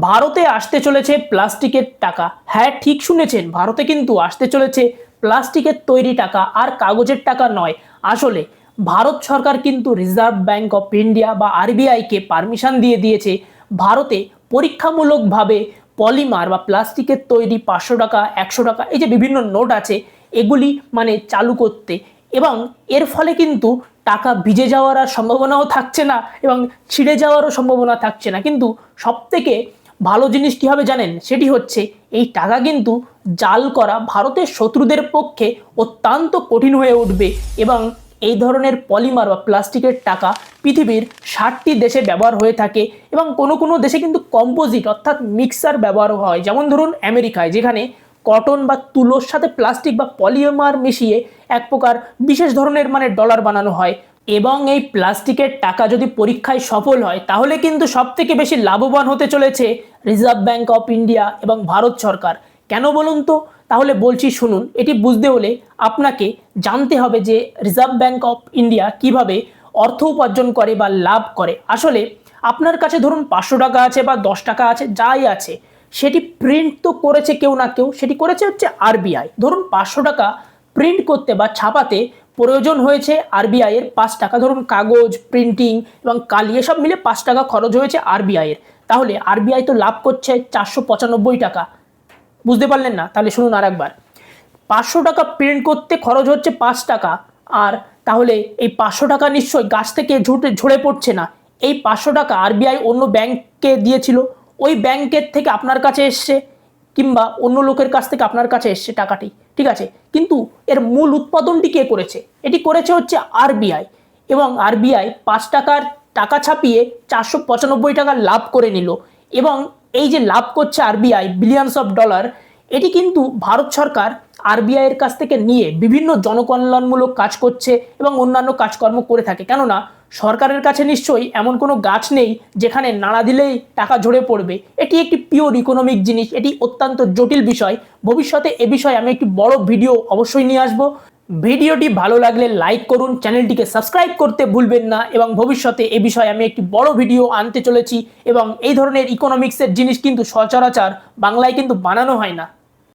ভারতে আসতে চলেছে প্লাস্টিকের টাকা। হ্যাঁ, ঠিক শুনেছেন, ভারতে কিন্তু আসতে চলেছে প্লাস্টিকের তৈরি টাকা, আর কাগজের টাকা নয়। আসলে ভারত সরকার কিন্তু রিজার্ভ ব্যাঙ্ক অফ ইন্ডিয়া বা আরবিআইকে পারমিশন দিয়ে দিয়েছে ভারতে পরীক্ষামূলকভাবে পলিমার বা প্লাস্টিকের তৈরি 500 টাকা, 100 টাকা, এই যে বিভিন্ন নোট আছে, এগুলি মানে চালু করতে। এবং এর ফলে কিন্তু টাকা ভিজে যাওয়ার আর সম্ভাবনাও থাকছে না এবং ছিঁড়ে যাওয়ারও সম্ভাবনা থাকছে না। কিন্তু সবথেকে ভালো জিনিস কী হবে জানেন? সেটি হচ্ছে এই টাকা কিন্তু জাল করা ভারতের শত্রুদের পক্ষে অত্যন্ত কঠিন হয়ে উঠবে। এবং এই ধরনের পলিমার বা প্লাস্টিকের টাকা পৃথিবীর 60টি দেশে ব্যবহার হয়ে থাকে এবং কোনো কোনো দেশে কিন্তু কম্পোজিট অর্থাৎ মিক্সার ব্যবহার হয়। যেমন ধরুন আমেরিকায়, যেখানে কটন বা তুলোর সাথে প্লাস্টিক বা পলিমার মিশিয়ে এক প্রকার বিশেষ ধরনের মানে ডলার বানানো হয়। এবং এই প্লাস্টিকের টাকা যদি পরীক্ষায় সফল হয়, তাহলে কিন্তু সবথেকে বেশি লাভবান হতে চলেছে রিজার্ভ ব্যাঙ্ক অফ ইন্ডিয়া এবং ভারত সরকার। কেন বলুন তো? তাহলে বলছি শুনুন। এটি বুঝতে হলে আপনাকে জানতে হবে যে রিজার্ভ ব্যাঙ্ক অফ ইন্ডিয়া কিভাবে অর্থ উপার্জন করে বা লাভ করে। আসলে আপনার কাছে ধরুন 500 টাকা আছে বা 10 টাকা আছে, যাই আছে, সেটি প্রিন্ট তো করেছে কেউ না কেউ, সেটি করেছে হচ্ছে আরবিআই। ধরুন 500 টাকা প্রিন্ট করতে বা ছাপাতে প্রয়োজন হয়েছে আরবিআই এর 5 টাকা। ধরুন কাগজ, প্রিন্টিং এবং কালি এসব মিলে 5 টাকা খরচ হয়েছে আরবিআই এর। তাহলে আরবিআই তো লাভ করছে 495 টাকা। বুঝতে পারলেন না? তাহলে শুনুন আর একবার। 500 টাকা প্রিন্ট করতে খরচ হচ্ছে 5 টাকা। আর তাহলে এই 500 টাকা নিশ্চয়ই গাছ থেকে ঝরে পড়ছে না। এই 500 টাকা আরবিআই অন্য ব্যাংককে দিয়েছিল, ওই ব্যাংকের থেকে আপনার কাছে এসছে, কিংবা অন্য লোকের কাছ থেকে আপনার কাছে এসছে টাকাটি, ঠিক আছে? কিন্তু এর মূল উৎপাদনটি কে করেছে? এটি করেছে হচ্ছে আরবিআই। এবং আরবিআই 5 টাকার টাকা ছাপিয়ে 495 টাকা লাভ করে নিল। এবং এই যে লাভ করছে আরবিআই বিলিয়নস অফ ডলার, এটি কিন্তু ভারত সরকার আরবিআই এর কাছ থেকে নিয়ে বিভিন্ন জনকল্যাণমূলক কাজ করছে এবং অন্যান্য কাজকর্ম করে থাকে। কেননা সরকারের কাছে নিশ্চয়ই এমন কোনো গাছ নেই যেখানে নাড়া দিলেই টাকা ঝরে পড়বে। এটি একটি পিওর ইকোনমিক জিনিস, এটি অত্যন্ত জটিল বিষয়। ভবিষ্যতে এ বিষয়ে আমি একটি বড় ভিডিও অবশ্যই নিয়ে আসবো। ভিডিওটি ভালো লাগলে লাইক করুন, চ্যানেলটিকে সাবস্ক্রাইব করতে ভুলবেন না। এবং ভবিষ্যতে এ বিষয়ে আমি একটি বড় ভিডিও আনতে চলেছি। এবং এই ধরনের ইকোনমিক্সের জিনিস কিন্তু সচরাচর বাংলায় কিন্তু বানানো হয় না।